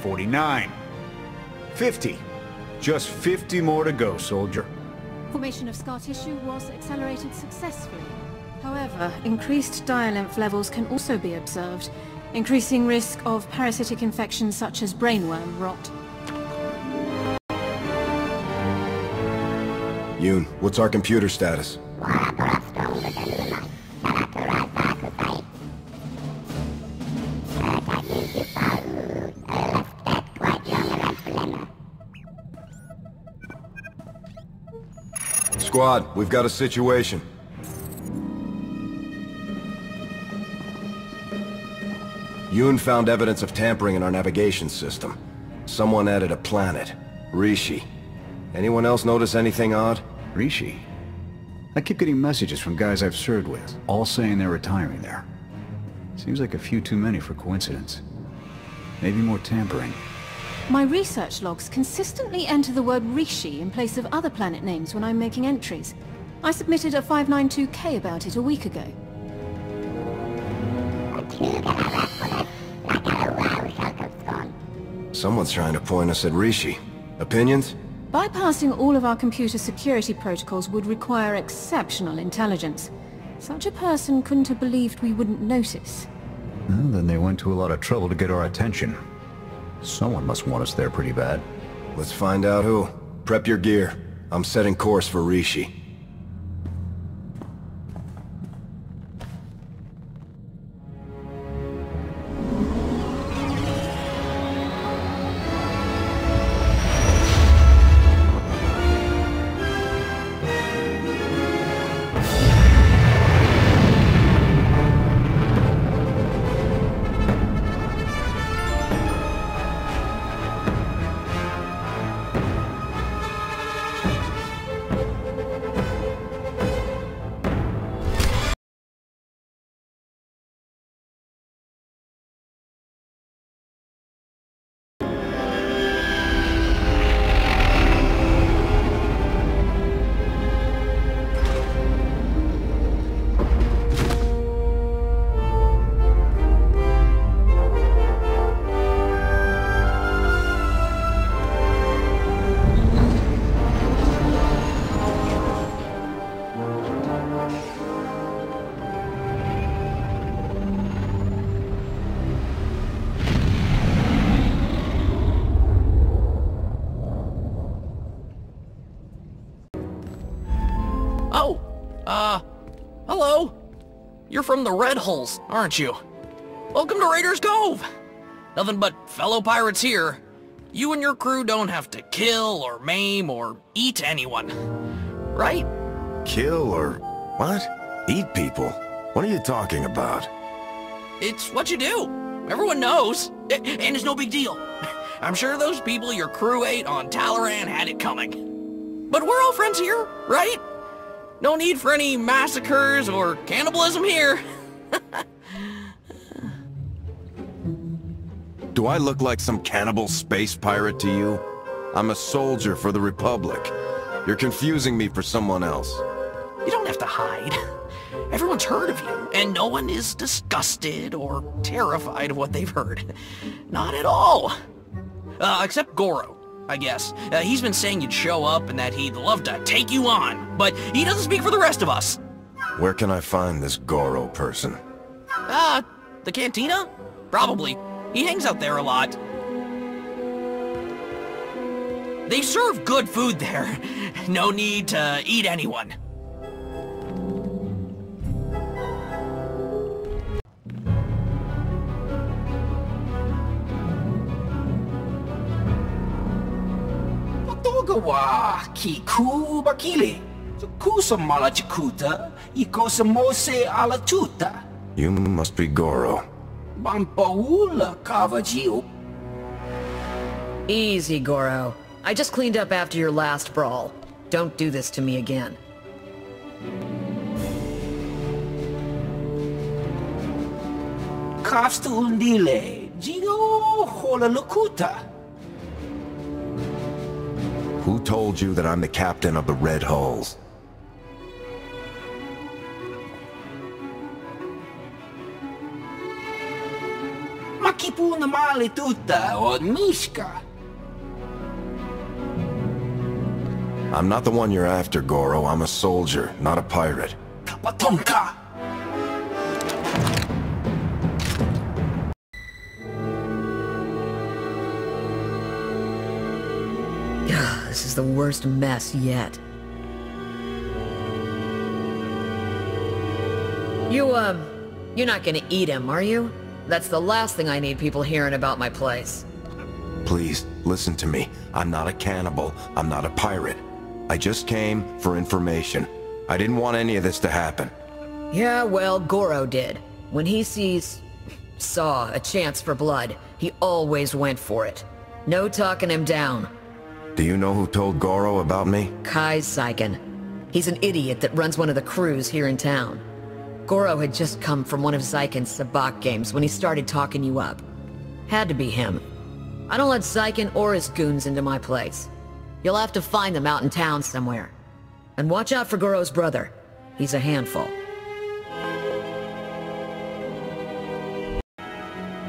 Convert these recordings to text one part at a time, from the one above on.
49. 50. Just 50 more to go, soldier. Formation of scar tissue was accelerated successfully. However, increased dialymph levels can also be observed, increasing risk of parasitic infections such as brainworm rot. Yoon, what's our computer status? Squad, we've got a situation. Yoon found evidence of tampering in our navigation system. Someone added a planet, Rishi. Anyone else notice anything odd? Rishi? I keep getting messages from guys I've served with, all saying they're retiring there. Seems like a few too many for coincidence. Maybe more tampering. My research logs consistently enter the word Rishi in place of other planet names when I'm making entries. I submitted a 592K about it a week ago. Someone's trying to point us at Rishi. Opinions? Bypassing all of our computer security protocols would require exceptional intelligence. Such a person couldn't have believed we wouldn't notice. Well, then they went to a lot of trouble to get our attention. Someone must want us there pretty bad. Let's find out who. Prep your gear. I'm setting course for Rishi. Hello? You're from the Red Hulls, aren't you? Welcome to Raiders Cove! Nothing but fellow pirates here. You and your crew don't have to kill or maim or eat anyone. Right? Kill or... what? Eat people? What are you talking about? It's what you do. Everyone knows. And it's no big deal. I'm sure those people your crew ate on Talaran had it coming. But we're all friends here, right? No need for any massacres or cannibalism here. Do I look like some cannibal space pirate to you? I'm a soldier for the Republic. You're confusing me for someone else. You don't have to hide. Everyone's heard of you, and no one is disgusted or terrified of what they've heard. Not at all. Except Goro, I guess. He's been saying you'd show up and that he'd love to take you on, but he doesn't speak for the rest of us. Where can I find this Goro person? The cantina? Probably. He hangs out there a lot. They serve good food there. No need to eat anyone. Togawa ki ku bakili. Kusa malachikuta, ikosa mose ala tuta. You must be Goro. Bampaula kavajiu. Easy, Goro. I just cleaned up after your last brawl. Don't do this to me again. Kafstul nile, jigo hola lukuta. Who told you that I'm the captain of the Red Hulls? kipuna mali tuta or Mishka. I'm not the one you're after, Goro. I'm a soldier, not a pirate. Kapatonka. This is the worst mess yet. You're not gonna eat him, are you? That's the last thing I need people hearing about my place. Please, listen to me. I'm not a cannibal. I'm not a pirate. I just came for information. I didn't want any of this to happen. Yeah, well, Goro did. When he saw a chance for blood, he always went for it. No talking him down. Do you know who told Goro about me? Kai Saiken. He's an idiot that runs one of the crews here in town. Goro had just come from one of Saiken's sabak games when he started talking you up. Had to be him. I don't let Saiken or his goons into my place. You'll have to find them out in town somewhere. And watch out for Goro's brother. He's a handful.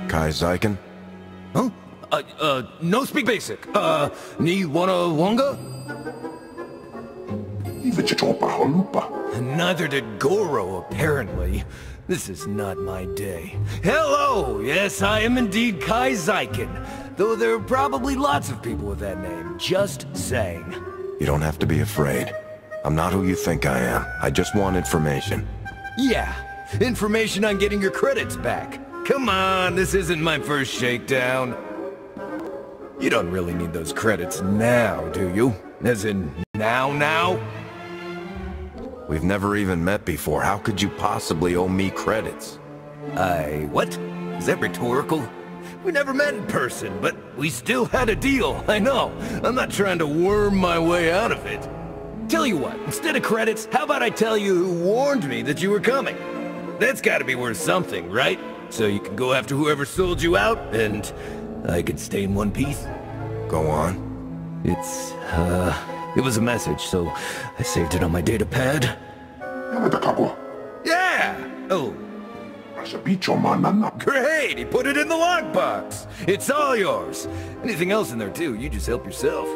Kai Saiken? Huh? No speak basic. Ni wanna wonga? Neither did Goro, apparently. This is not my day. Hello! Yes, I am indeed Kai Saiken. Though there are probably lots of people with that name. Just saying. You don't have to be afraid. I'm not who you think I am. I just want information. Yeah, information on getting your credits back. Come on, this isn't my first shakedown. You don't really need those credits now, do you? As in, now? We've never even met before. How could you possibly owe me credits? What? Is that rhetorical? We never met in person, but we still had a deal. I know. I'm not trying to worm my way out of it. Tell you what, instead of credits, how about I tell you who warned me that you were coming? That's gotta be worth something, right? So you can go after whoever sold you out, and I can stay in one piece. Go on. It was a message, so I saved it on my data pad. Yeah! Oh. Great! He put it in the lockbox! It's all yours! Anything else in there too, you just help yourself.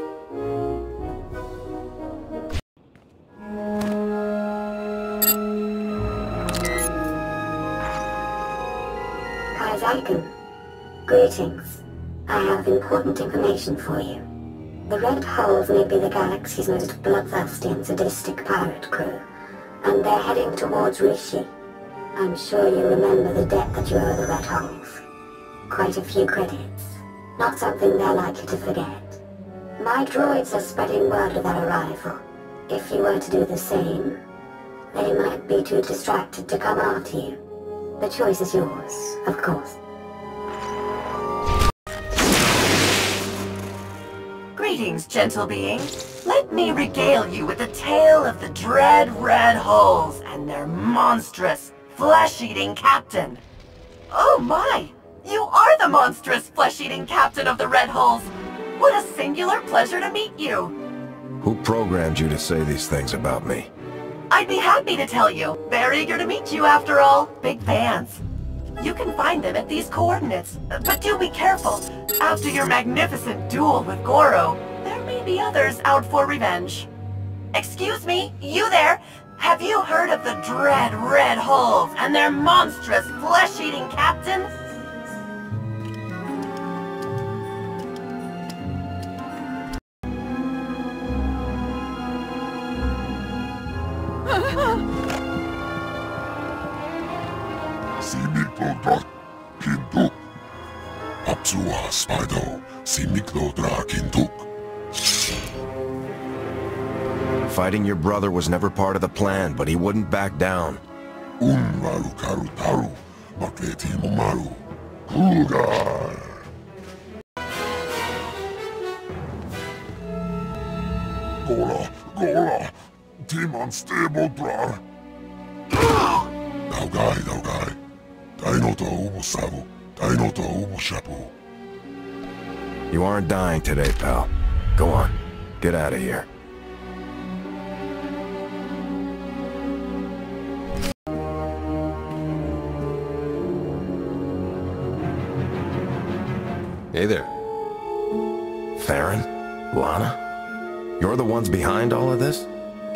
Kai Saiken, greetings. I have important information for you. The Red Hulls may be the galaxy's most bloodthirsty and sadistic pirate crew, and they're heading towards Rishi. I'm sure you remember the debt that you owe the Red Hulls. Quite a few credits. Not something they're likely to forget. My droids are spreading word of their arrival. If you were to do the same, they might be too distracted to come after you. The choice is yours, of course. Greetings, gentle being. Let me regale you with a tale of the dread Red Hulls and their monstrous, flesh-eating captain. Oh my! You are the monstrous, flesh-eating captain of the Red Hulls! What a singular pleasure to meet you! Who programmed you to say these things about me? I'd be happy to tell you. They're eager to meet you after all. Big fans. You can find them at these coordinates, but do be careful. After your magnificent duel with Goro, there may be others out for revenge. Excuse me, you there? Have you heard of the dread Red Hulls and their monstrous flesh-eating captain? Fighting your brother was never part of the plan, but he wouldn't back down. Gola, Timon stable drar. Daugai, Daino to ubu sabu, Daino to ubu shapu. You aren't dying today, pal. Go on, get out of here. Hey there. Theron? Lana? You're the ones behind all of this?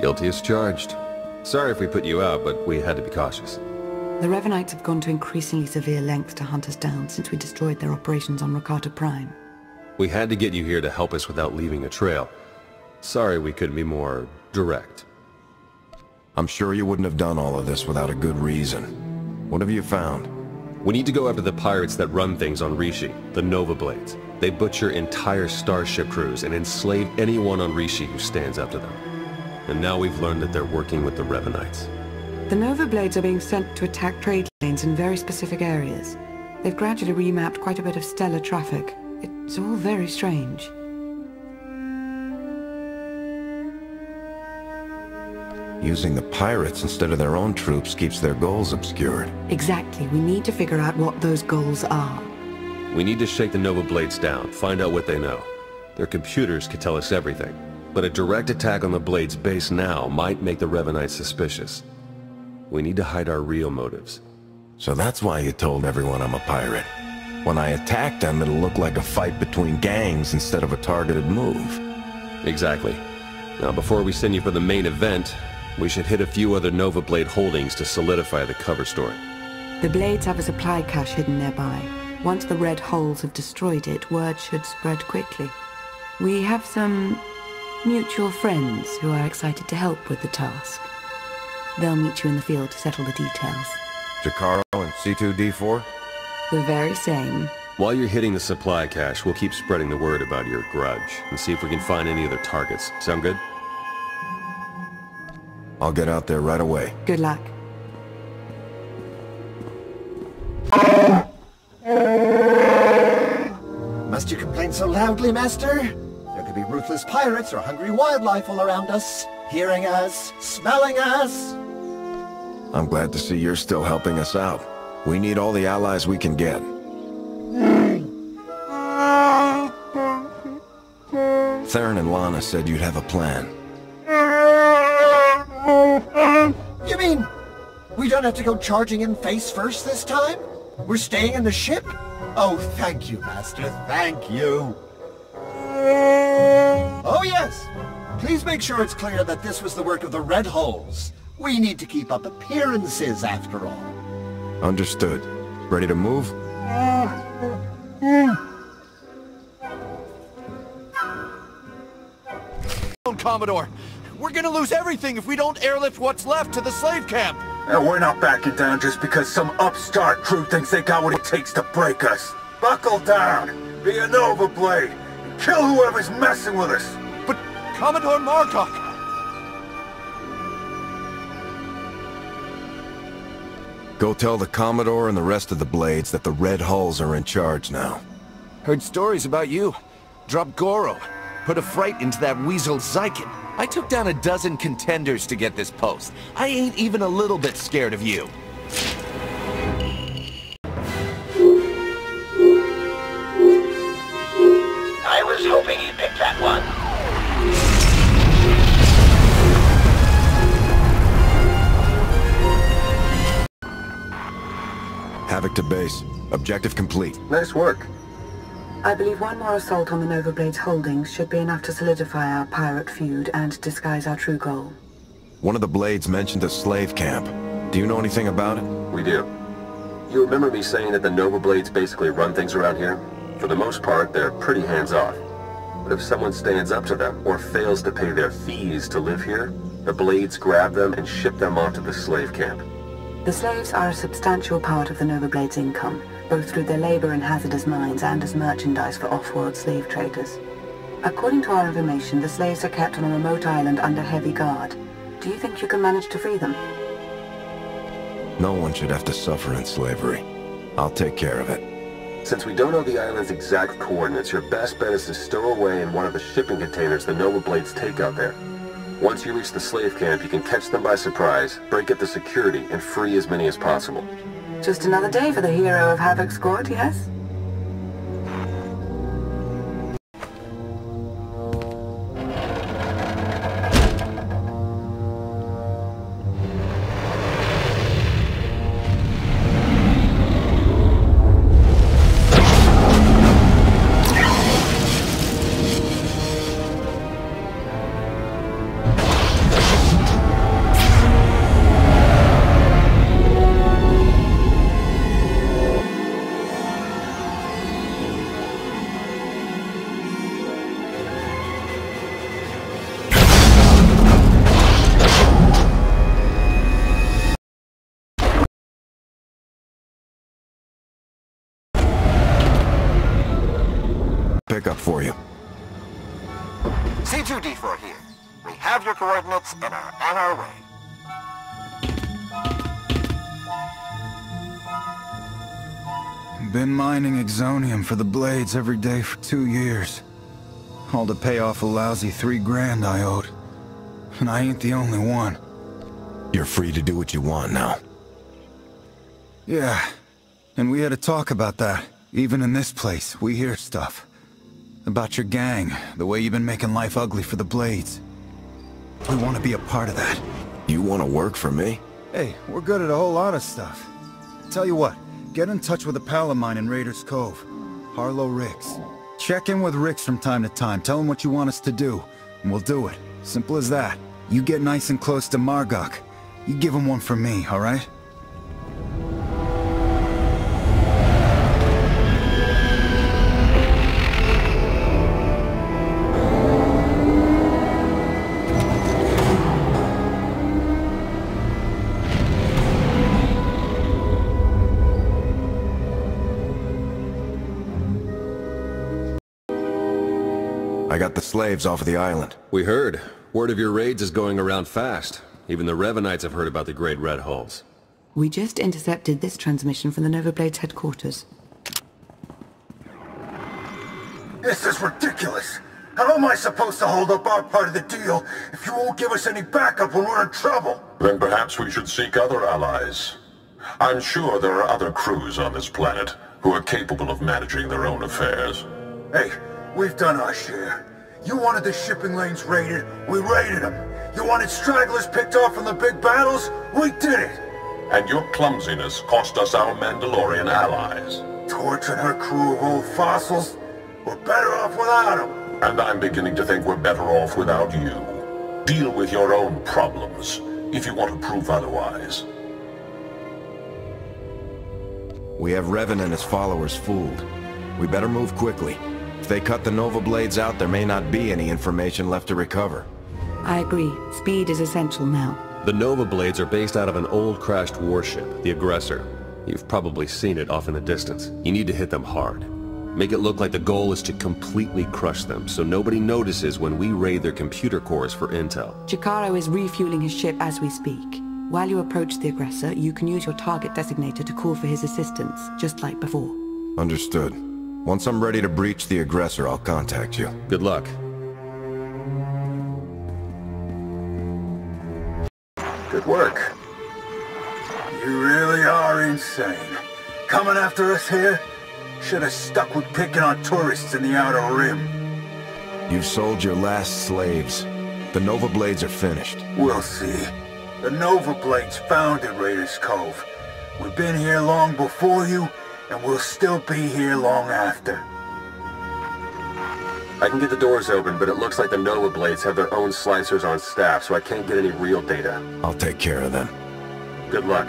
Guilty as charged. Sorry if we put you out, but we had to be cautious. The Revanites have gone to increasingly severe lengths to hunt us down since we destroyed their operations on Rakata Prime. We had to get you here to help us without leaving a trail. Sorry we couldn't be more direct. I'm sure you wouldn't have done all of this without a good reason. What have you found? We need to go after the pirates that run things on Rishi, the Nova Blades. They butcher entire starship crews and enslave anyone on Rishi who stands up to them. And now we've learned that they're working with the Revanites. The Nova Blades are being sent to attack trade lanes in very specific areas. They've gradually remapped quite a bit of stellar traffic. It's all very strange. Using the pirates instead of their own troops keeps their goals obscured. Exactly. We need to figure out what those goals are. We need to shake the Nova Blades down, find out what they know. Their computers could tell us everything. But a direct attack on the Blades base now might make the Revanites suspicious. We need to hide our real motives. So that's why you told everyone I'm a pirate. When I attack them, it'll look like a fight between gangs instead of a targeted move. Exactly. Now, before we send you for the main event, we should hit a few other Nova Blade holdings to solidify the cover story. The Blades have a supply cache hidden nearby. Once the Red Holes have destroyed it, word should spread quickly. We have some mutual friends who are excited to help with the task. They'll meet you in the field to settle the details. Jakaro and C2D4? The very same. While you're hitting the supply cache, we'll keep spreading the word about your grudge and see if we can find any other targets. Sound good? I'll get out there right away. Good luck. Must you complain so loudly, Master? There could be ruthless pirates or hungry wildlife all around us, hearing us, smelling us. I'm glad to see you're still helping us out. We need all the allies we can get. Theron and Lana said you'd have a plan. You mean we don't have to go charging in face first this time? We're staying in the ship? Oh, thank you, Master, thank you. Oh, yes. Please make sure it's clear that this was the work of the Red Holes. We need to keep up appearances, after all. Understood. Ready to move? Commodore, we're gonna lose everything if we don't airlift what's left to the slave camp. We're not backing down just because some upstart crew thinks they got what it takes to break us. Buckle down, be a Nova Blade, and kill whoever's messing with us. But Commodore Marcock... Go tell the Commodore and the rest of the Blades that the Red Hulls are in charge now. Heard stories about you. Dropped Goro. Put a fright into that weasel Zykin. I took down a dozen contenders to get this post. I ain't even a little bit scared of you. I was hoping you'd pick that one. Havoc to base. Objective complete. Nice work. I believe one more assault on the Nova Blades holdings should be enough to solidify our pirate feud and disguise our true goal. One of the Blades mentioned a slave camp. Do you know anything about it? We do. You remember me saying that the Nova Blades basically run things around here? For the most part, they're pretty hands-off. But if someone stands up to them or fails to pay their fees to live here, the Blades grab them and ship them off to the slave camp. The slaves are a substantial part of the Nova Blades' income, both through their labor in hazardous mines and as merchandise for off-world slave traders. According to our information, the slaves are kept on a remote island under heavy guard. Do you think you can manage to free them? No one should have to suffer in slavery. I'll take care of it. Since we don't know the island's exact coordinates, your best bet is to stow away in one of the shipping containers the Nova Blades take out there. Once you reach the slave camp, you can catch them by surprise, break up the security, and free as many as possible. Just another day for the hero of Havoc Squad, yes? pickup for you. C2D4 here. We have your coordinates and are on our way. Been mining exonium for the blades every day for 2 years. All to pay off a lousy $3 grand I owed. And I ain't the only one. You're free to do what you want now. Yeah, and we had a talk about that. Even in this place, we hear stuff. About your gang, the way you've been making life ugly for the Blades. We want to be a part of that. You want to work for me? Hey, we're good at a whole lot of stuff. Tell you what, get in touch with a pal of mine in Raiders Cove. Harlow Ricks. Check in with Ricks from time to time, tell him what you want us to do, and we'll do it. Simple as that. You get nice and close to Margok. You give him one for me, alright? I got the slaves off of the island. We heard. Word of your raids is going around fast. Even the Revanites have heard about the Great Red Hulls. We just intercepted this transmission from the Nova Blades headquarters. This is ridiculous. How am I supposed to hold up our part of the deal if you won't give us any backup when we're in trouble? Then perhaps we should seek other allies. I'm sure there are other crews on this planet who are capable of managing their own affairs. Hey, we've done our share. You wanted the shipping lanes raided, we raided them. You wanted stragglers picked off from the big battles, we did it. And your clumsiness cost us our Mandalorian allies. Torching her crew of old fossils? We're better off without them. And I'm beginning to think we're better off without you. Deal with your own problems, if you want to prove otherwise. We have Revan and his followers fooled. We better move quickly. If they cut the Nova Blades out, there may not be any information left to recover. I agree. Speed is essential now. The Nova Blades are based out of an old crashed warship, the Aggressor. You've probably seen it off in the distance. You need to hit them hard. Make it look like the goal is to completely crush them, so nobody notices when we raid their computer cores for intel. Chikaro is refueling his ship as we speak. While you approach the Aggressor, you can use your target designator to call for his assistance, just like before. Understood. Once I'm ready to breach the Aggressor, I'll contact you. Good luck. Good work. You really are insane. Coming after us here? Should have stuck with picking on tourists in the Outer Rim. You've sold your last slaves. The Nova Blades are finished. We'll see. The Nova Blades founded Raiders Cove. We've been here long before you, and we'll still be here long after. I can get the doors open, but it looks like the Nova Blades have their own slicers on staff, so I can't get any real data. I'll take care of them. Good luck.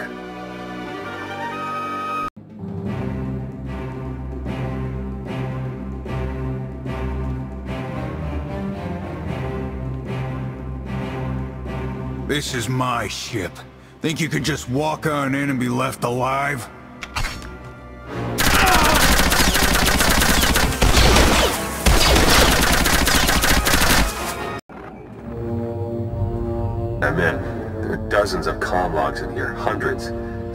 This is my ship. Think you could just walk on in and be left alive? I'm in. There are dozens of comm logs in here, hundreds.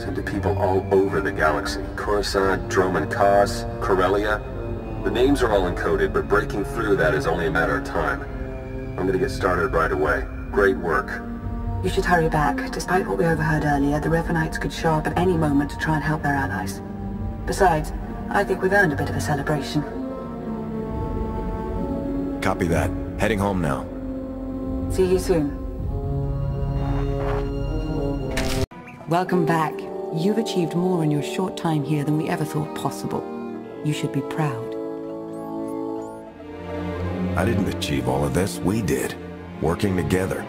Sent to people all over the galaxy. Coruscant, Droman Kos, Corellia. The names are all encoded, but breaking through that is only a matter of time. I'm gonna get started right away. Great work. You should hurry back. Despite what we overheard earlier, the Revanites could show up at any moment to try and help their allies. Besides, I think we've earned a bit of a celebration. Copy that. Heading home now. See you soon. Welcome back. You've achieved more in your short time here than we ever thought possible. You should be proud. I didn't achieve all of this. We did. Working together.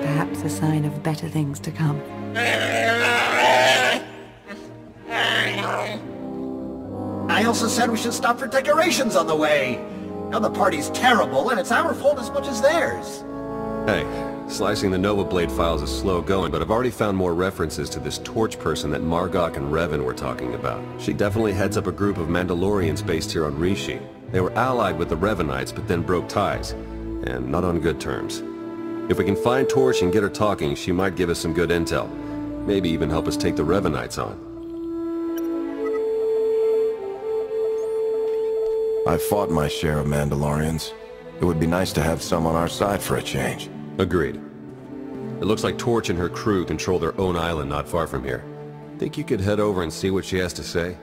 Perhaps a sign of better things to come. I also said we should stop for decorations on the way. Now the party's terrible, and it's our fault as much as theirs. Hey, slicing the Nova Blade files is slow going, but I've already found more references to this Torch person that Margok and Revan were talking about. She definitely heads up a group of Mandalorians based here on Rishi. They were allied with the Revanites, but then broke ties, and not on good terms. If we can find Torch and get her talking, she might give us some good intel. Maybe even help us take the Revanites on. I've fought my share of Mandalorians. It would be nice to have some on our side for a change. Agreed. It looks like Torch and her crew control their own island not far from here. Think you could head over and see what she has to say?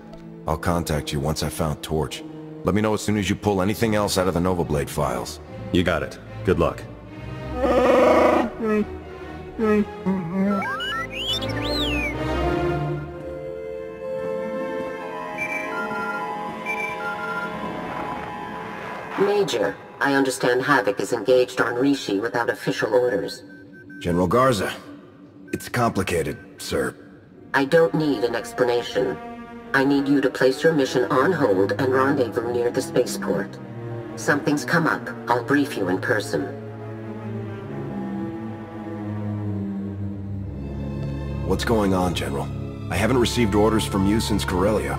I'll contact you once I found Torch. Let me know as soon as you pull anything else out of the Nova Blade files. You got it. Good luck. Major, I understand Havoc is engaged on Rishi without official orders. General Garza, it's complicated, sir. I don't need an explanation. I need you to place your mission on hold and rendezvous near the spaceport. Something's come up. I'll brief you in person. What's going on, General? I haven't received orders from you since Corellia.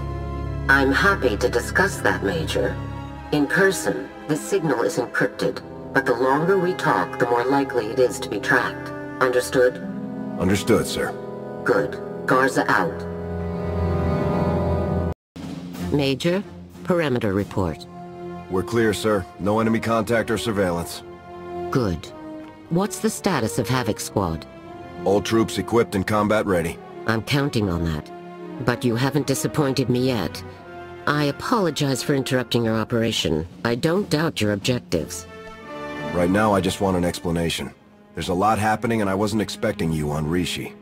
I'm happy to discuss that, Major. In person, the signal is encrypted, but the longer we talk, the more likely it is to be tracked. Understood? Understood, sir. Good. Garza out. Major, perimeter report. We're clear, sir. No enemy contact or surveillance. Good. What's the status of Havoc Squad? All troops equipped and combat ready. I'm counting on that. But you haven't disappointed me yet. I apologize for interrupting your operation. I don't doubt your objectives. Right now, I just want an explanation. There's a lot happening and I wasn't expecting you on Rishi.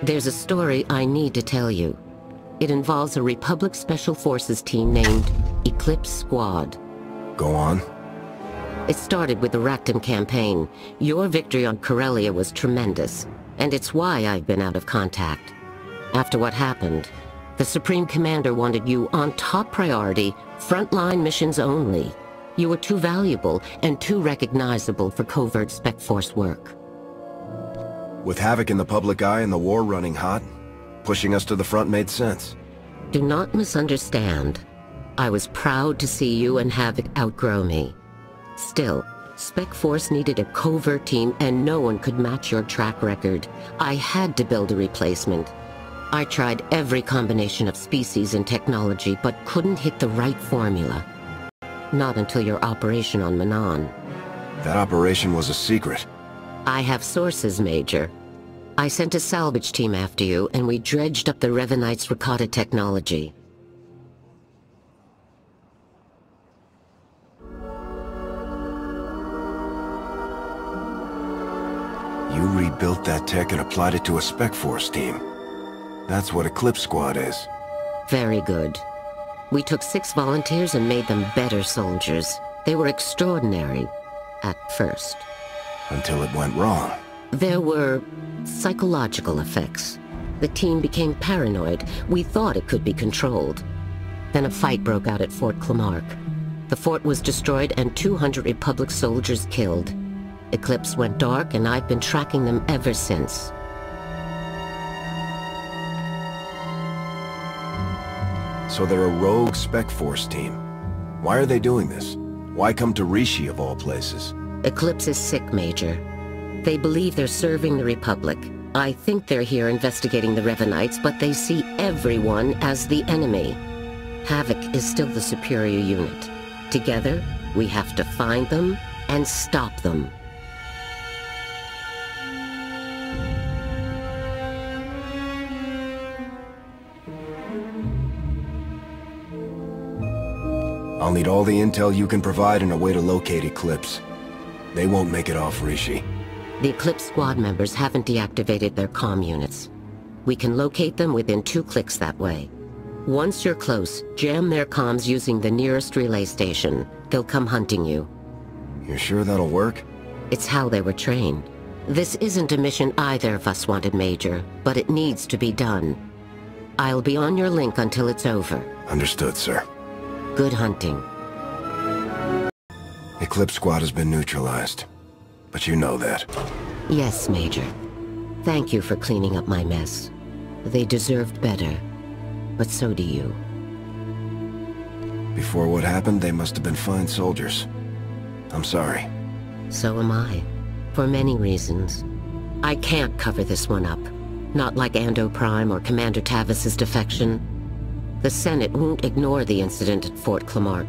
There's a story I need to tell you. It involves a Republic Special Forces team named Eclipse Squad. Go on. It started with the Rakton campaign. Your victory on Corellia was tremendous, and it's why I've been out of contact. After what happened, the Supreme Commander wanted you on top priority, frontline missions only. You were too valuable and too recognizable for covert Spec Force work. With Havoc in the public eye and the war running hot, pushing us to the front made sense. Do not misunderstand. I was proud to see you and Havoc outgrow me. Still, Spec Force needed a covert team and no one could match your track record. I had to build a replacement. I tried every combination of species and technology, but couldn't hit the right formula. Not until your operation on Manon. That operation was a secret. I have sources, Major. I sent a salvage team after you, and we dredged up the Revanite's Rakata technology. You rebuilt that tech and applied it to a Spec Force team. That's what Eclipse Squad is. Very good. We took 6 volunteers and made them better soldiers. They were extraordinary, at first. Until it went wrong. There were psychological effects. The team became paranoid. We thought it could be controlled. Then a fight broke out at Fort Clamark. The fort was destroyed and 200 Republic soldiers killed. Eclipse went dark and I've been tracking them ever since. So they're a rogue Spec Force team. Why are they doing this? Why come to Rishi of all places? Eclipse is sick, Major. They believe they're serving the Republic. I think they're here investigating the Revanites, but they see everyone as the enemy. Havoc is still the superior unit. Together, we have to find them and stop them. I'll need all the intel you can provide and a way to locate Eclipse. They won't make it off Rishi. The Eclipse Squad members haven't deactivated their comm units. We can locate them within 2 clicks that way. Once you're close, jam their comms using the nearest relay station. They'll come hunting you. You're sure that'll work? It's how they were trained. This isn't a mission either of us wanted, Major, but it needs to be done. I'll be on your link until it's over. Understood, sir. Good hunting. Eclipse Squad has been neutralized. But you know that. Yes, Major. Thank you for cleaning up my mess. They deserved better, but so do you. Before what happened, they must have been fine soldiers. I'm sorry. So am I. For many reasons. I can't cover this one up. Not like Ando Prime or Commander Tavis's defection. The Senate won't ignore the incident at Fort Clamark.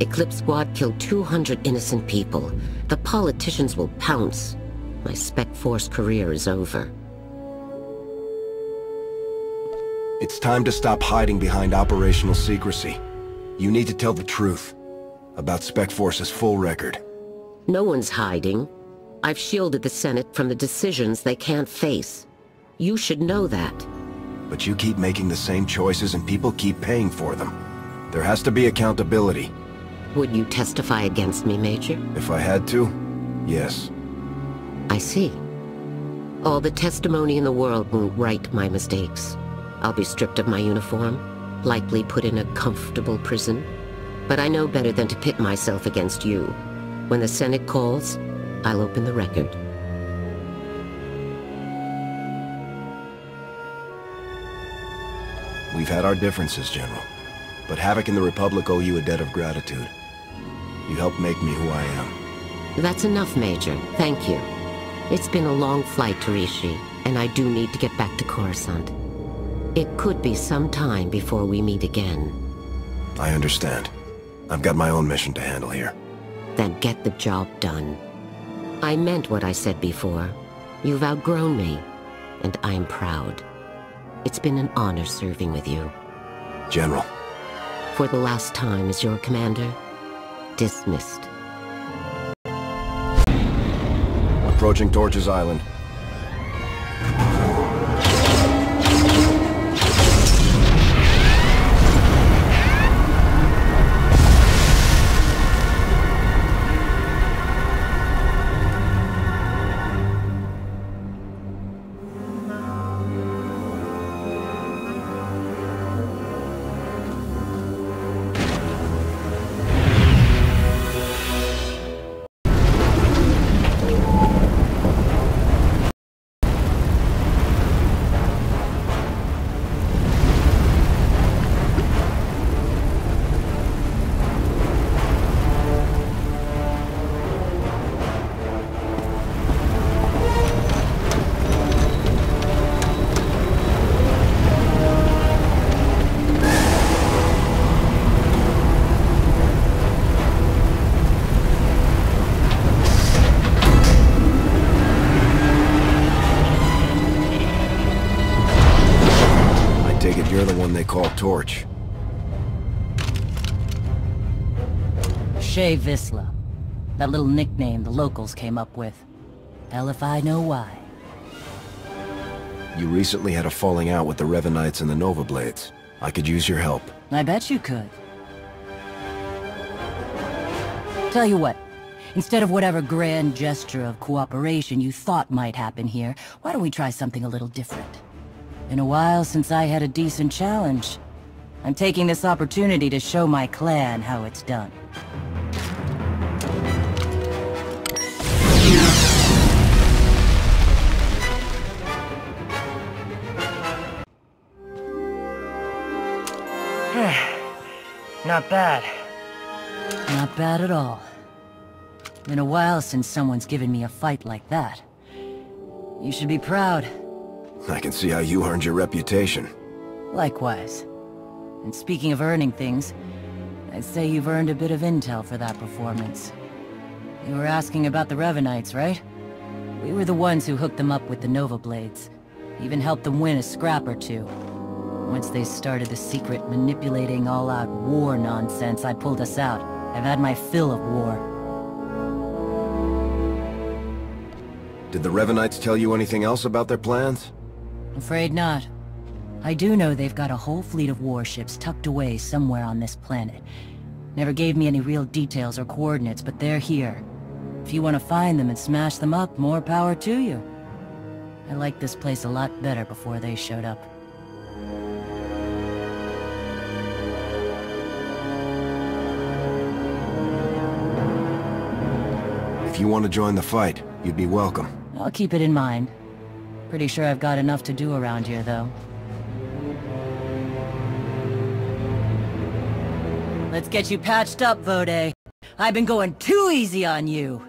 Eclipse Squad killed 200 innocent people. The politicians will pounce. My Spec Force career is over. It's time to stop hiding behind operational secrecy. You need to tell the truth about Spec Force's full record. No one's hiding. I've shielded the Senate from the decisions they can't face. You should know that. But you keep making the same choices and people keep paying for them. There has to be accountability. Would you testify against me, Major? If I had to, yes. I see. All the testimony in the world won't right my mistakes. I'll be stripped of my uniform, likely put in a comfortable prison. But I know better than to pit myself against you. When the Senate calls, I'll open the record. We've had our differences, General. But Havoc and the Republic owe you a debt of gratitude. You helped make me who I am. That's enough, Major. Thank you. It's been a long flight to Rishi, and I do need to get back to Coruscant. It could be some time before we meet again. I understand. I've got my own mission to handle here. Then get the job done. I meant what I said before. You've outgrown me, and I'm proud. It's been an honor serving with you. General. For the last time as your commander, dismissed. Approaching Torches Island. You're the one they call Torch. Shea Visla. That little nickname the locals came up with. Hell if I know why. You recently had a falling out with the Revanites and the Nova Blades. I could use your help. I bet you could. Tell you what, instead of whatever grand gesture of cooperation you thought might happen here, why don't we try something a little different? Been a while since I had a decent challenge. I'm taking this opportunity to show my clan how it's done. Not bad. Not bad at all. Been a while since someone's given me a fight like that. You should be proud. I can see how you earned your reputation. Likewise. And speaking of earning things, I'd say you've earned a bit of intel for that performance. You were asking about the Revanites, right? We were the ones who hooked them up with the Nova Blades. Even helped them win a scrap or two. Once they started the secret manipulating all-out war nonsense, I pulled us out. I've had my fill of war. Did the Revanites tell you anything else about their plans? Afraid not. I do know they've got a whole fleet of warships tucked away somewhere on this planet. Never gave me any real details or coordinates, but they're here. If you want to find them and smash them up, more power to you. I liked this place a lot better before they showed up. If you want to join the fight, you'd be welcome. I'll keep it in mind. Pretty sure I've got enough to do around here, though. Let's get you patched up, Vode. I've been going too easy on you.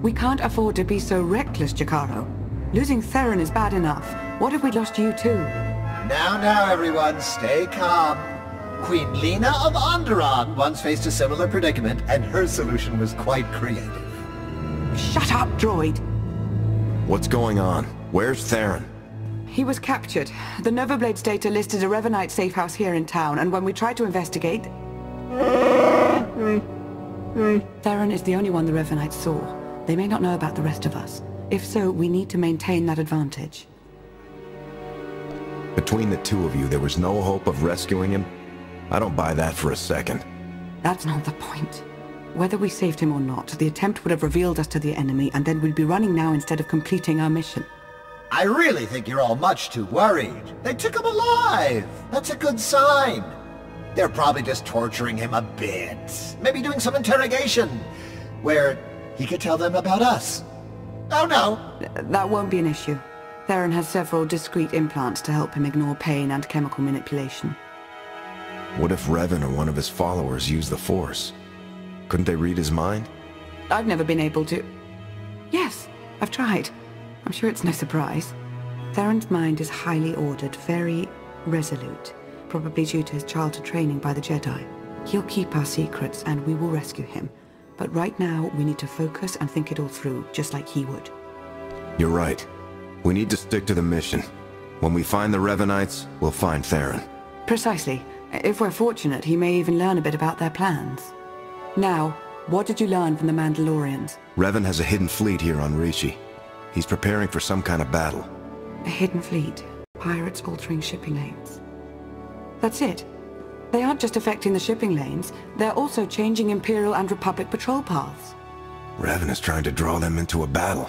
We can't afford to be so reckless, Jakaro. Losing Theron is bad enough. What if we lost you too? Now, everyone, stay calm. Queen Lena of Onderon once faced a similar predicament, and her solution was quite creative. Shut up, droid! What's going on? Where's Theron? He was captured. The Novablade's data listed a Revanite safe house here in town, and when we tried to investigate... Theron is the only one the Revanites saw. They may not know about the rest of us. If so, we need to maintain that advantage. Between the two of you, there was no hope of rescuing him? I don't buy that for a second. That's not the point. Whether we saved him or not, the attempt would have revealed us to the enemy, and then we'd be running now instead of completing our mission. I really think you're all much too worried. They took him alive. That's a good sign. They're probably just torturing him a bit. Maybe doing some interrogation, where he could tell them about us. Oh no! That won't be an issue. Theron has several discrete implants to help him ignore pain and chemical manipulation. What if Revan or one of his followers used the Force? Couldn't they read his mind? I've never been able to... Yes, I've tried. I'm sure it's no surprise. Theron's mind is highly ordered, very resolute, probably due to his childhood training by the Jedi. He'll keep our secrets and we will rescue him. But right now, we need to focus and think it all through, just like he would. You're right. We need to stick to the mission. When we find the Revanites, we'll find Theron. Precisely. If we're fortunate, he may even learn a bit about their plans. Now, what did you learn from the Mandalorians? Revan has a hidden fleet here on Rishi. He's preparing for some kind of battle. A hidden fleet. Pirates altering shipping lanes. That's it. They aren't just affecting the shipping lanes, they're also changing Imperial and Republic patrol paths. Revan is trying to draw them into a battle.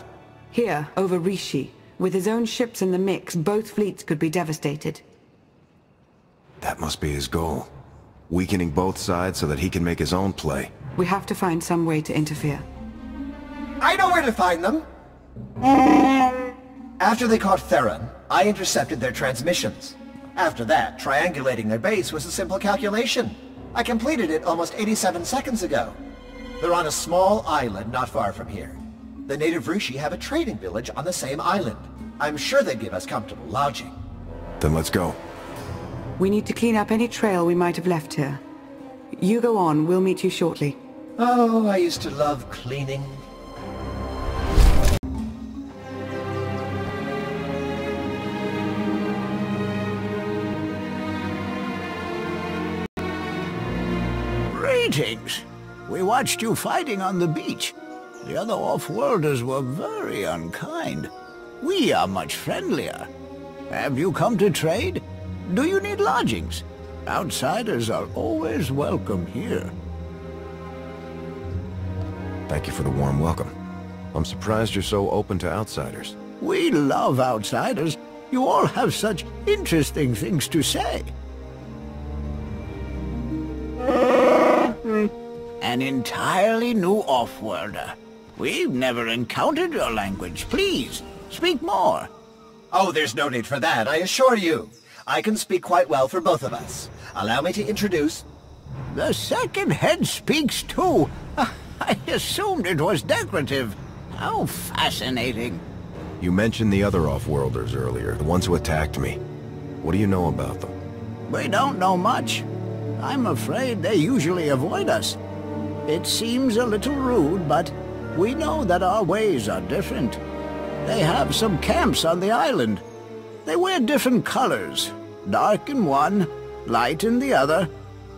Here, over Rishi, with his own ships in the mix, both fleets could be devastated. That must be his goal. Weakening both sides so that he can make his own play. We have to find some way to interfere. I know where to find them! After they caught Theron, I intercepted their transmissions. After that, triangulating their base was a simple calculation. I completed it almost 87 seconds ago. They're on a small island not far from here. The native Rishi have a trading village on the same island. I'm sure they'd give us comfortable lodging. Then let's go. We need to clean up any trail we might have left here. You go on, we'll meet you shortly. Oh, I used to love cleaning. Greetings. We watched you fighting on the beach. The other off-worlders were very unkind. We are much friendlier. Have you come to trade? Do you need lodgings? Outsiders are always welcome here. Thank you for the warm welcome. I'm surprised you're so open to outsiders. We love outsiders. You all have such interesting things to say. An entirely new off-worlder. We've never encountered your language. Please, speak more. Oh, there's no need for that, I assure you. I can speak quite well for both of us. Allow me to introduce... The second head speaks too. I assumed it was decorative. How fascinating. You mentioned the other off-worlders earlier, the ones who attacked me. What do you know about them? We don't know much. I'm afraid they usually avoid us. It seems a little rude, but we know that our ways are different. They have some camps on the island. They wear different colors, dark in one, light in the other,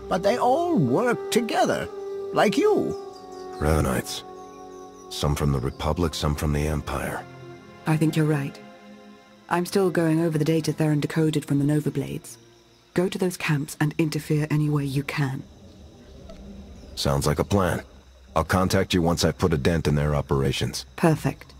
but they all work together, like you. Revanites. Some from the Republic, some from the Empire. I think you're right. I'm still going over the data Theron decoded from the Nova Blades. Go to those camps and interfere any way you can. Sounds like a plan. I'll contact you once I put a dent in their operations. Perfect.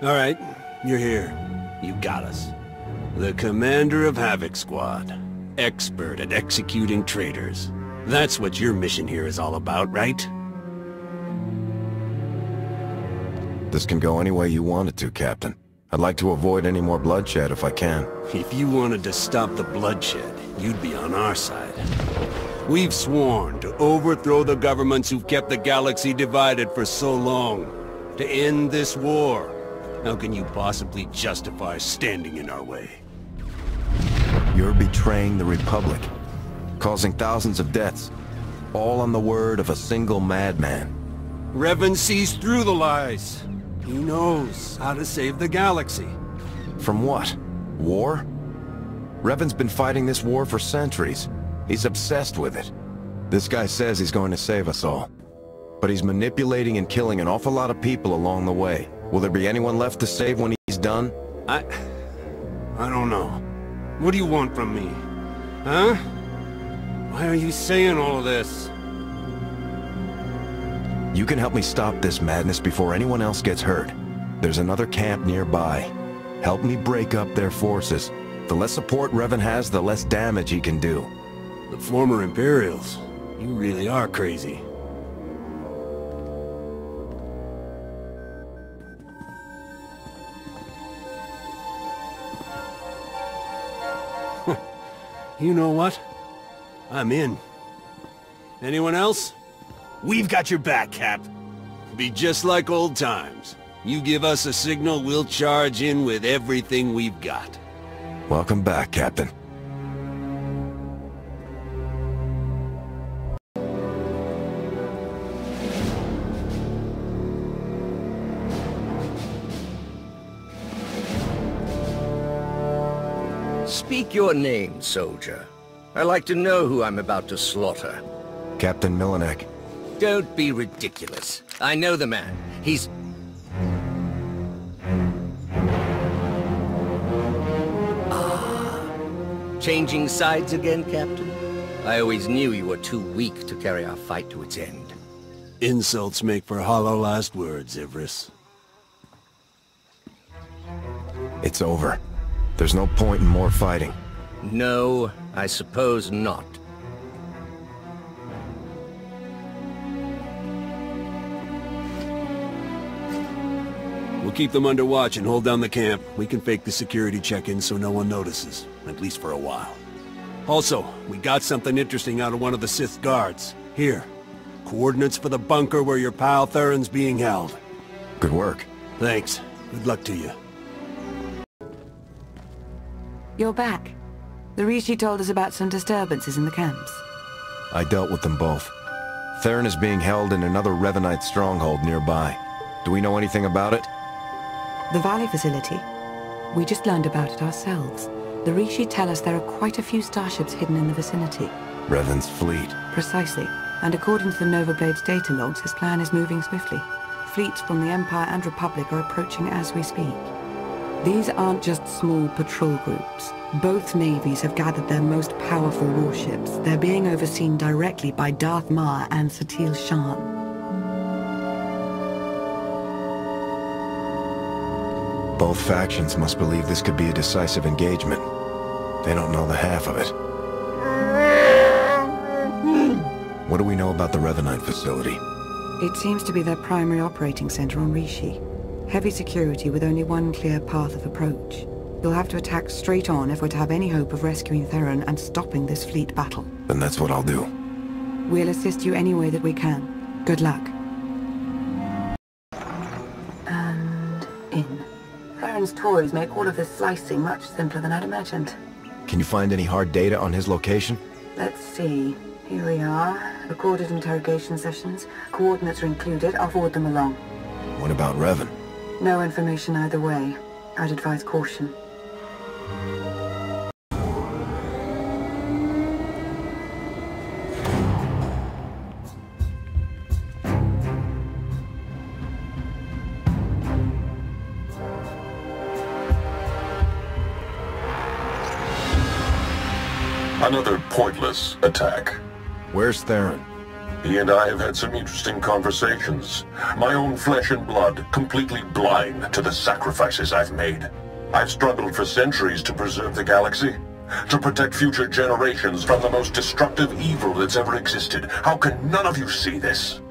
All right, you're here. You got us. The commander of Havoc Squad. Expert at executing traitors. That's what your mission here is all about, right? This can go any way you want it to, Captain. I'd like to avoid any more bloodshed if I can. If you wanted to stop the bloodshed, you'd be on our side. We've sworn to overthrow the governments who've kept the galaxy divided for so long. To end this war. How can you possibly justify standing in our way? You're betraying the Republic, causing thousands of deaths, all on the word of a single madman. Revan sees through the lies. He knows how to save the galaxy. From what? War? Revan's been fighting this war for centuries. He's obsessed with it. This guy says he's going to save us all. But he's manipulating and killing an awful lot of people along the way. Will there be anyone left to save when he's done? I don't know. What do you want from me? Huh? Why are you saying all of this? You can help me stop this madness before anyone else gets hurt. There's another camp nearby. Help me break up their forces. The less support Revan has, the less damage he can do. The former Imperials. You really are crazy. You know what? I'm in. Anyone else? We've got your back, Cap. Be just like old times. You give us a signal, we'll charge in with everything we've got. Welcome back, Captain. Speak your name, soldier. I like to know who I'm about to slaughter. Captain Milanek. Don't be ridiculous. I know the man. He's... Changing sides again, Captain? I always knew you were too weak to carry our fight to its end. Insults make for hollow last words, Ivris. It's over. There's no point in more fighting. No, I suppose not. We'll keep them under watch and hold down the camp. We can fake the security check-in so no one notices, at least for a while. Also, we got something interesting out of one of the Sith guards. Here, coordinates for the bunker where your pal Theron's being held. Good work. Thanks. Good luck to you. You're back. The Rishi told us about some disturbances in the camps. I dealt with them both. Theron is being held in another Revanite stronghold nearby. Do we know anything about it? The Valley facility? We just learned about it ourselves. The Rishi tell us there are quite a few starships hidden in the vicinity. Revan's fleet. Precisely. And according to the Nova Blade's data logs, his plan is moving swiftly. Fleets from the Empire and Republic are approaching as we speak. These aren't just small patrol groups. Both navies have gathered their most powerful warships. They're being overseen directly by Darth Mar and Satil Shan. Both factions must believe this could be a decisive engagement. They don't know the half of it. What do we know about the Revanite facility? It seems to be their primary operating center on Rishi. Heavy security with only one clear path of approach. You'll have to attack straight on if we're to have any hope of rescuing Theron and stopping this fleet battle. Then that's what I'll do. We'll assist you any way that we can. Good luck. And in. Theron's toys make all of this slicing much simpler than I'd imagined. Can you find any hard data on his location? Let's see. Here we are. Recorded interrogation sessions. Coordinates are included. I'll forward them along. What about Revan? No information either way. I'd advise caution. Another pointless attack. Where's Theron? He and I have had some interesting conversations. My own flesh and blood, completely blind to the sacrifices I've made. I've struggled for centuries to preserve the galaxy, to protect future generations from the most destructive evil that's ever existed. How can none of you see this?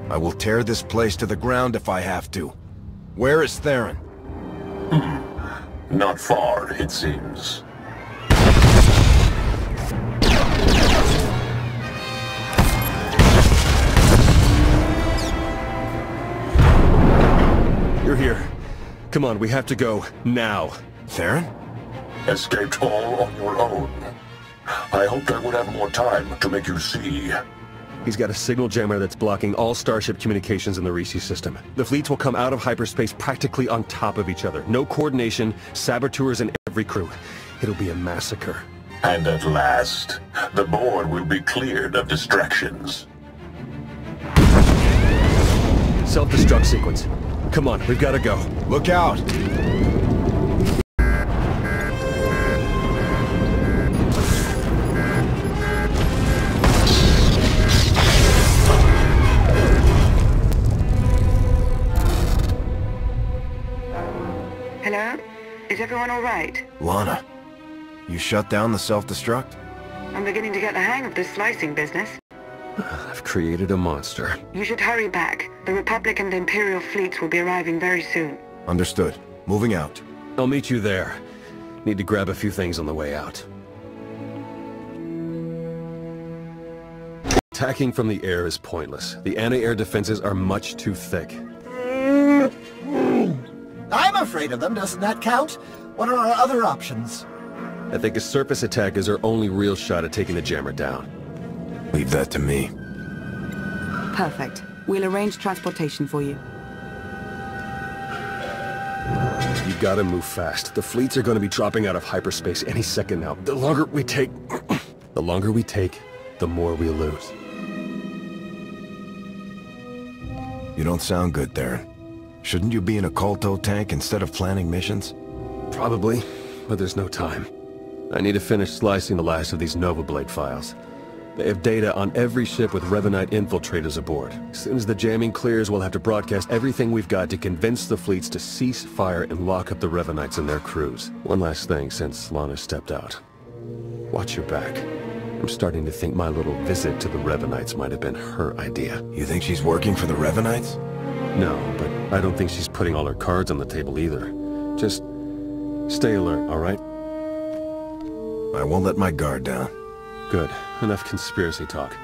I will tear this place to the ground if I have to. Where is Theron? Not far, it seems. You're here. Come on, we have to go. Now. Theron? Escaped all on your own. I hoped I would have more time to make you see. He's got a signal jammer that's blocking all Starship communications in the Risi system. The fleets will come out of hyperspace practically on top of each other. No coordination, saboteurs in every crew. It'll be a massacre. And at last, the board will be cleared of distractions. Self-destruct sequence. Come on, we've got to go. Look out! Hello? Is everyone all right? Lana, you shut down the self-destruct? I'm beginning to get the hang of this slicing business. I've created a monster. You should hurry back. The Republic and the Imperial fleets will be arriving very soon. Understood. Moving out. I'll meet you there. Need to grab a few things on the way out. Attacking from the air is pointless. The anti-air defenses are much too thick. I'm afraid of them, doesn't that count? What are our other options? I think a surface attack is our only real shot at taking the jammer down. Leave that to me. Perfect. We'll arrange transportation for you. You gotta move fast. The fleets are gonna be dropping out of hyperspace any second now. The longer we take, the more we lose. You don't sound good, Theron. Shouldn't you be in a Kolto tank instead of planning missions? Probably, but there's no time. I need to finish slicing the last of these Nova Blade files. They have data on every ship with Revanite infiltrators aboard. As soon as the jamming clears, we'll have to broadcast everything we've got to convince the fleets to cease fire and lock up the Revanites and their crews. One last thing since Lana stepped out. Watch your back. I'm starting to think my little visit to the Revanites might have been her idea. You think she's working for the Revanites? No, but I don't think she's putting all her cards on the table either. Just stay alert, all right? I won't let my guard down. Good. Enough conspiracy talk.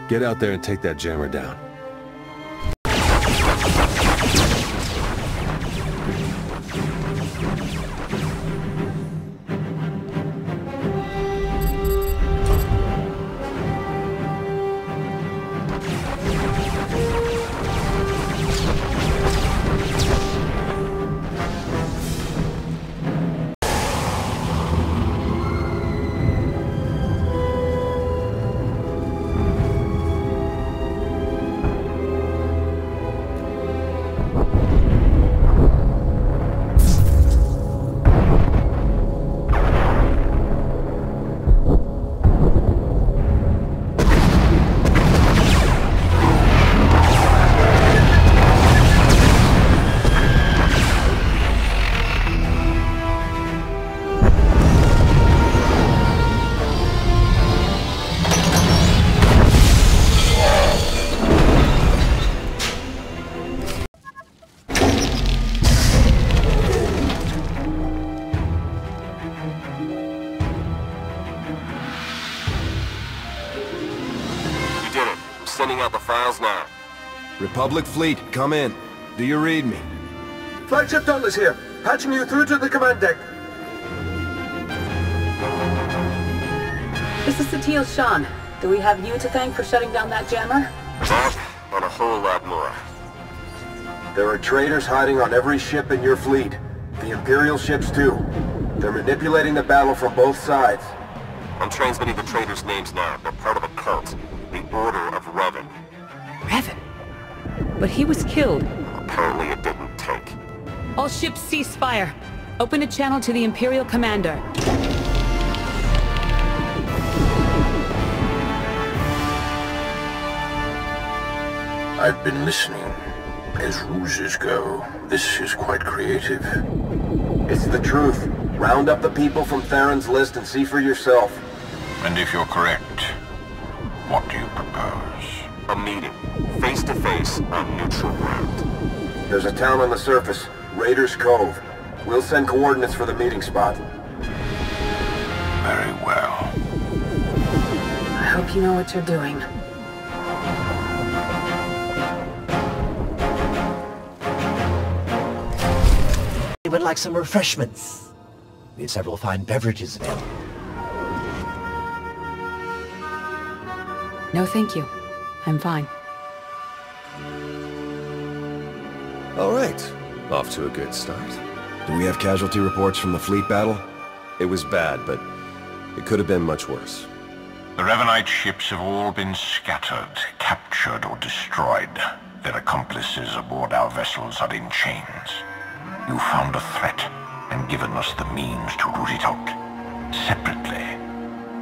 Get out there and take that jammer down. Sending out the files now. Republic fleet, come in. Do you read me? Flagship Douglas here, patching you through to the command deck. This is Satil Shan. Do we have you to thank for shutting down that jammer? That, and a whole lot more. There are traitors hiding on every ship in your fleet. The Imperial ships too. They're manipulating the battle from both sides. I'm transmitting the traitors' names now. They're part of a cult. The Order of Revan. Revan? But he was killed. Apparently it didn't take. All ships cease fire. Open a channel to the Imperial Commander. I've been listening. As ruses go, this is quite creative. It's the truth. Round up the people from Theron's list and see for yourself. And if you're correct, what do you propose? A meeting. Face to face on neutral ground. There's a town on the surface. Raiders Cove. We'll send coordinates for the meeting spot. Very well. I hope you know what you're doing. We would like some refreshments. We have several fine beverages available. No, thank you. I'm fine. All right. Off to a good start. Do we have casualty reports from the fleet battle? It was bad, but it could have been much worse. The Revanite ships have all been scattered, captured, or destroyed. Their accomplices aboard our vessels are in chains. You found a threat and given us the means to root it out. Separately,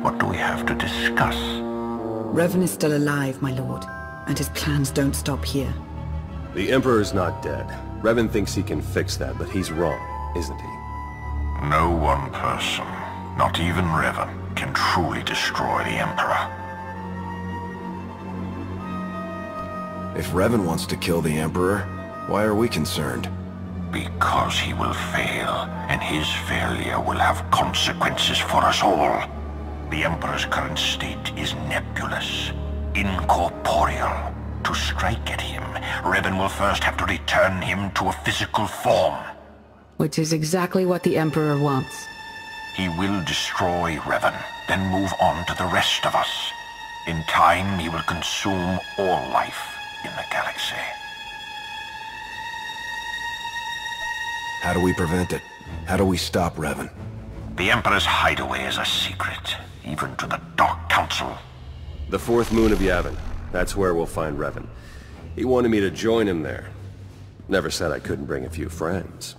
what do we have to discuss? Revan is still alive, my lord, and his plans don't stop here. The Emperor's not dead. Revan thinks he can fix that, but he's wrong, isn't he? No one person, not even Revan, can truly destroy the Emperor. If Revan wants to kill the Emperor, why are we concerned? Because he will fail, and his failure will have consequences for us all. The Emperor's current state is nebulous, incorporeal. To strike at him, Revan will first have to return him to a physical form. Which is exactly what the Emperor wants. He will destroy Revan, then move on to the rest of us. In time, he will consume all life in the galaxy. How do we prevent it? How do we stop Revan? The Emperor's hideaway is a secret, even to the Dark Council. The fourth moon of Yavin. That's where we'll find Revan. He wanted me to join him there. Never said I couldn't bring a few friends.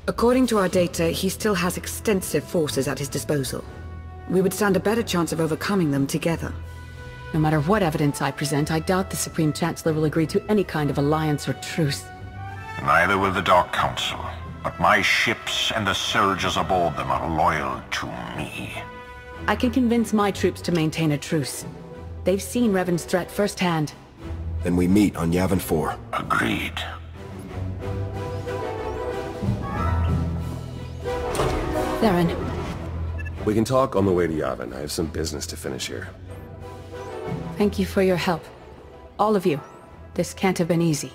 According to our data, he still has extensive forces at his disposal. We would stand a better chance of overcoming them together. No matter what evidence I present, I doubt the Supreme Chancellor will agree to any kind of alliance or truce. Neither will the Dark Council, but my ships and the soldiers aboard them are loyal to me. I can convince my troops to maintain a truce. They've seen Revan's threat firsthand. Then we meet on Yavin 4. Agreed. Theron. We can talk on the way to Yavin. I have some business to finish here. Thank you for your help. All of you. This can't have been easy.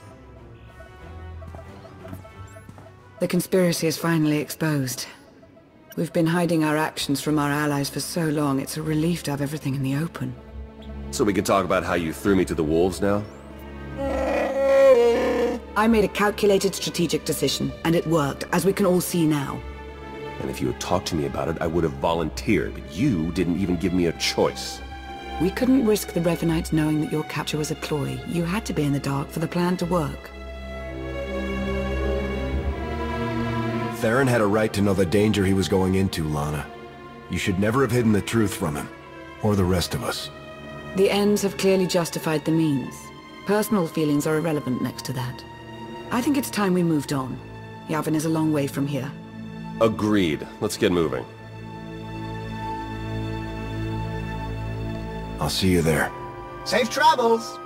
The conspiracy is finally exposed. We've been hiding our actions from our allies for so long, it's a relief to have everything in the open. So we can talk about how you threw me to the wolves now? I made a calculated strategic decision, and it worked, as we can all see now. And if you had talked to me about it, I would have volunteered, but you didn't even give me a choice. We couldn't risk the Revanites knowing that your capture was a ploy. You had to be in the dark for the plan to work. Theron had a right to know the danger he was going into, Lana. You should never have hidden the truth from him, or the rest of us. The ends have clearly justified the means. Personal feelings are irrelevant next to that. I think it's time we moved on. Yavin is a long way from here. Agreed. Let's get moving. I'll see you there. Safe travels!